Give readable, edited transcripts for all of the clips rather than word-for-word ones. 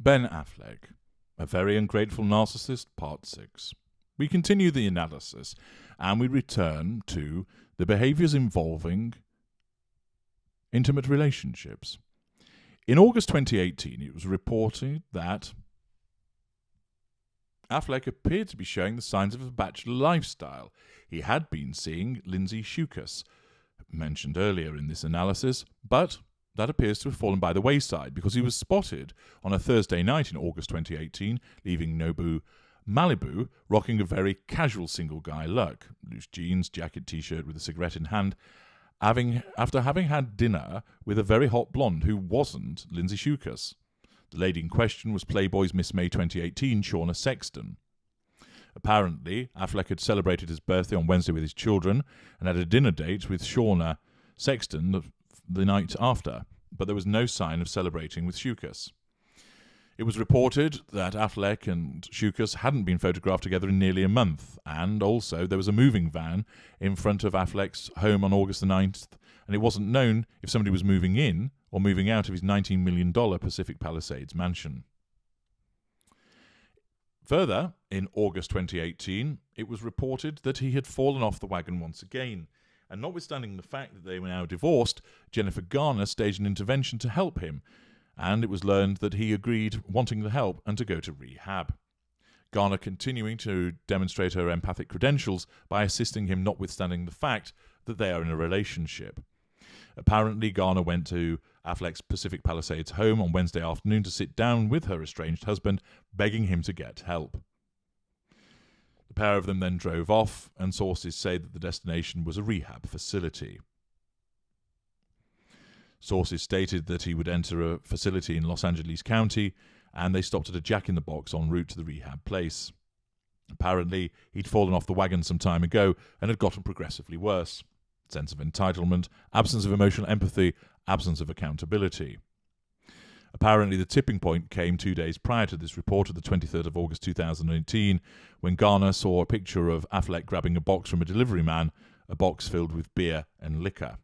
Ben Affleck, A Very Ungrateful Narcissist, Part 6. We continue the analysis, and we return to the behaviours involving intimate relationships. In August 2018, it was reported that Affleck appeared to be showing the signs of a bachelor lifestyle. He had been seeing Lindsay Shukas, mentioned earlier in this analysis, but that appears to have fallen by the wayside because he was spotted on a Thursday night in August 2018, leaving Nobu, Malibu, rocking a very casual single guy look, loose jeans, jacket, t-shirt with a cigarette in hand, after having had dinner with a very hot blonde who wasn't Lindsay Shukas. The lady in question was Playboy's Miss May 2018, Shauna Sexton. Apparently, Affleck had celebrated his birthday on Wednesday with his children and had a dinner date with Shauna Sexton the night after, but there was no sign of celebrating with Shukas. It was reported that Affleck and Shukas hadn't been photographed together in nearly a month, and also there was a moving van in front of Affleck's home on August the 9th, and it wasn't known if somebody was moving in or moving out of his $19 million Pacific Palisades mansion. Further, in August 2018, it was reported that he had fallen off the wagon once again, and notwithstanding the fact that they were now divorced, Jennifer Garner staged an intervention to help him, and it was learned that he agreed wanting the help and to go to rehab. Garner continuing to demonstrate her empathic credentials by assisting him notwithstanding the fact that they are in a relationship. Apparently, Garner went to Affleck's Pacific Palisades home on Wednesday afternoon to sit down with her estranged husband, begging him to get help. The pair of them then drove off, and sources say that the destination was a rehab facility. Sources stated that he would enter a facility in Los Angeles County, and they stopped at a Jack-in-the-Box en route to the rehab place. Apparently, he'd fallen off the wagon some time ago and had gotten progressively worse. Sense of entitlement, absence of emotional empathy, absence of accountability. Apparently, the tipping point came 2 days prior to this report, of the 23rd of August 2018, when Garner saw a picture of Affleck grabbing a box from a delivery man, a box filled with beer and liquor.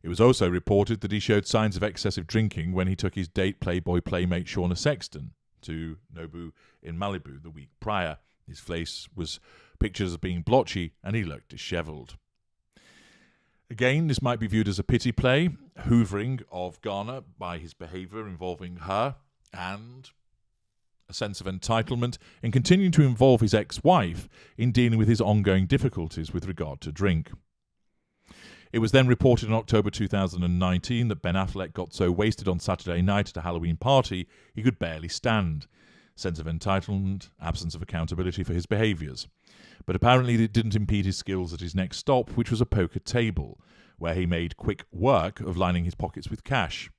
It was also reported that he showed signs of excessive drinking when he took his date Playboy playmate Shauna Sexton to Nobu in Malibu the week prior. His face was pictured as being blotchy and he looked dishevelled. Again, this might be viewed as a pity play, hoovering of Garner by his behaviour involving her, and a sense of entitlement in continuing to involve his ex-wife in dealing with his ongoing difficulties with regard to drink. It was then reported in October 2019 that Ben Affleck got so wasted on Saturday night at a Halloween party he could barely stand. Sense of entitlement, absence of accountability for his behaviours. But apparently it didn't impede his skills at his next stop, which was a poker table, where he made quick work of lining his pockets with cash.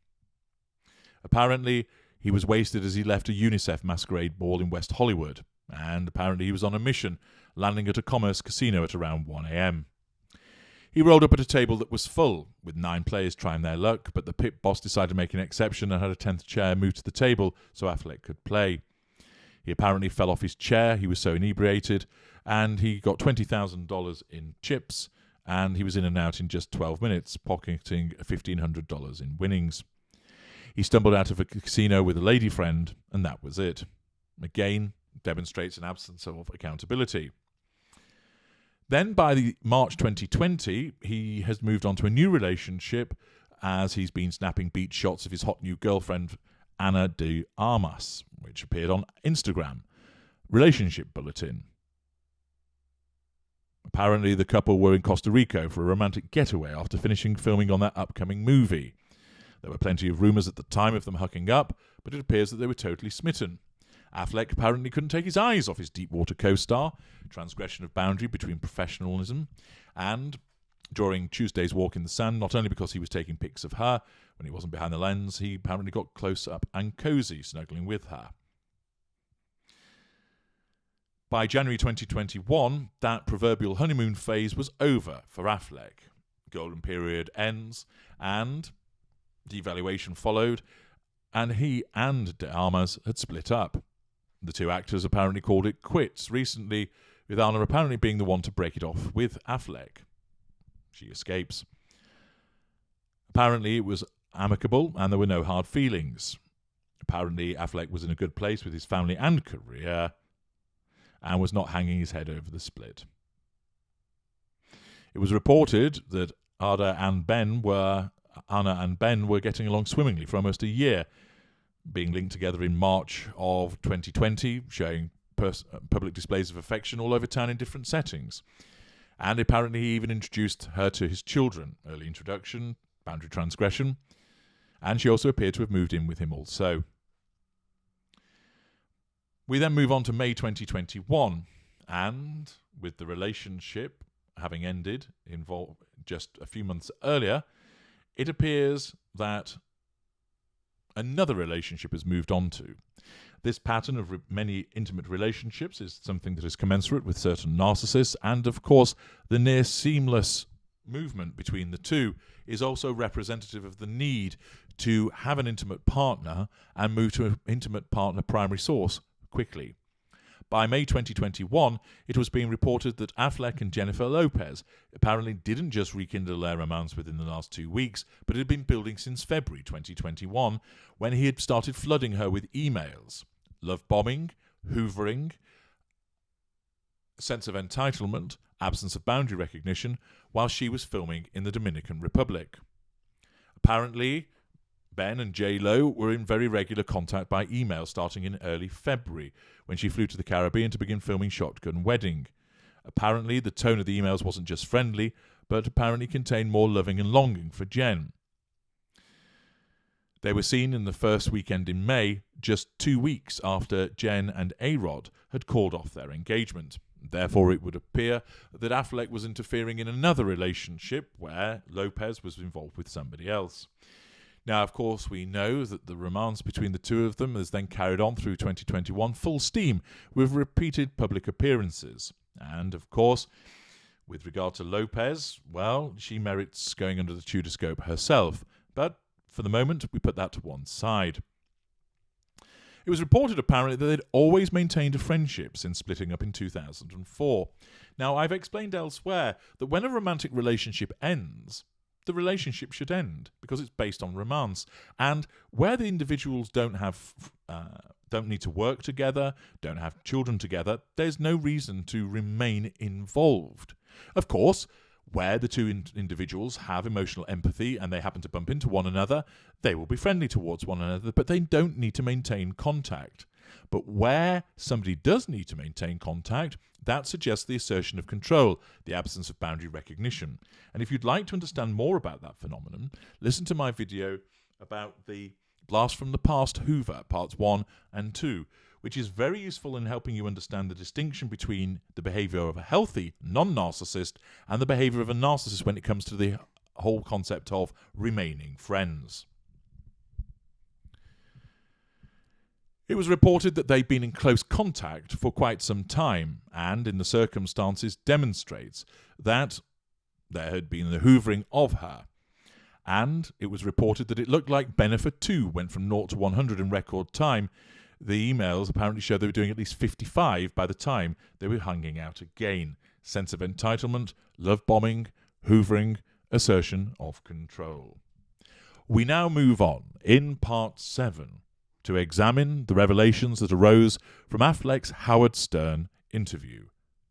Apparently he was wasted as he left a UNICEF masquerade ball in West Hollywood, and apparently he was on a mission, landing at a commerce casino at around 1 a.m. He rolled up at a table that was full, with 9 players trying their luck, but the pit boss decided to make an exception and had a 10th chair moved to the table so Affleck could play. He apparently fell off his chair, he was so inebriated, and he got $20,000 in chips, and he was in and out in just 12 minutes, pocketing $1,500 in winnings. He stumbled out of a casino with a lady friend, and that was it. Again, demonstrates an absence of accountability. Then, by March 2020, he has moved on to a new relationship as he's been snapping beach shots of his hot new girlfriend, Ana de Armas, which appeared on Instagram. Relationship bulletin. Apparently, the couple were in Costa Rica for a romantic getaway after finishing filming on their upcoming movie. There were plenty of rumours at the time of them hooking up, but it appears that they were totally smitten. Affleck apparently couldn't take his eyes off his Deepwater co-star, transgression of boundary between professionalism, and during Tuesday's walk in the sand, not only because he was taking pics of her when he wasn't behind the lens, he apparently got close up and cosy, snuggling with her. By January 2021, that proverbial honeymoon phase was over for Affleck. Golden period ends, and devaluation followed, and he and De Armas had split up. The two actors apparently called it quits recently, with Ana apparently being the one to break it off with Affleck. She escapes. Apparently it was amicable and there were no hard feelings. Apparently, Affleck was in a good place with his family and career and was not hanging his head over the split. It was reported that Ana and Ben were getting along swimmingly for almost a year, being linked together in March of 2020, showing public displays of affection all over town in different settings. And apparently he even introduced her to his children, early introduction, boundary transgression, and she also appeared to have moved in with him also. We then move on to May 2021, and with the relationship having ended just a few months earlier, it appears that another relationship has moved on to. This pattern of many intimate relationships is something that is commensurate with certain narcissists, and of course the near seamless movement between the two is also representative of the need to have an intimate partner and move to an intimate partner primary source quickly. By May 2021, it was being reported that Affleck and Jennifer Lopez apparently didn't just rekindle their romance within the last 2 weeks, but it had been building since February 2021, when he had started flooding her with emails, love bombing, hoovering, sense of entitlement, absence of boundary recognition, while she was filming in the Dominican Republic. Apparently, Ben and J-Lo were in very regular contact by email starting in early February, when she flew to the Caribbean to begin filming Shotgun Wedding. Apparently, the tone of the emails wasn't just friendly, but apparently contained more loving and longing for Jen. They were seen in the first weekend in May, just 2 weeks after Jen and A-Rod had called off their engagement. Therefore, it would appear that Affleck was interfering in another relationship where Lopez was involved with somebody else. Now, of course, we know that the romance between the two of them is then carried on through 2021 full steam with repeated public appearances. And, of course, with regard to Lopez, well, she merits going under the Tudorscope herself. But for the moment, we put that to one side. It was reported apparently that they'd always maintained a friendship since splitting up in 2004. Now, I've explained elsewhere that when a romantic relationship ends, the relationship should end because it's based on romance. And where the individuals don't need to work together, don't have children together, there's no reason to remain involved. Of course, where the two individuals have emotional empathy and they happen to bump into one another, they will be friendly towards one another, but they don't need to maintain contact. But where somebody does need to maintain contact, that suggests the assertion of control, the absence of boundary recognition. And if you'd like to understand more about that phenomenon, listen to my video about the Blast from the Past Hoover, parts 1 and 2, which is very useful in helping you understand the distinction between the behavior of a healthy non-narcissist and the behavior of a narcissist when it comes to the whole concept of remaining friends. It was reported that they'd been in close contact for quite some time, and in the circumstances demonstrates that there had been the hoovering of her. And it was reported that it looked like Bennifer too went from 0 to 100 in record time. The emails apparently show they were doing at least 55 by the time they were hanging out again. Sense of entitlement, love bombing, hoovering, assertion of control. We now move on in part 7 to examine the revelations that arose from Affleck's Howard Stern interview.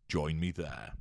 Join me there.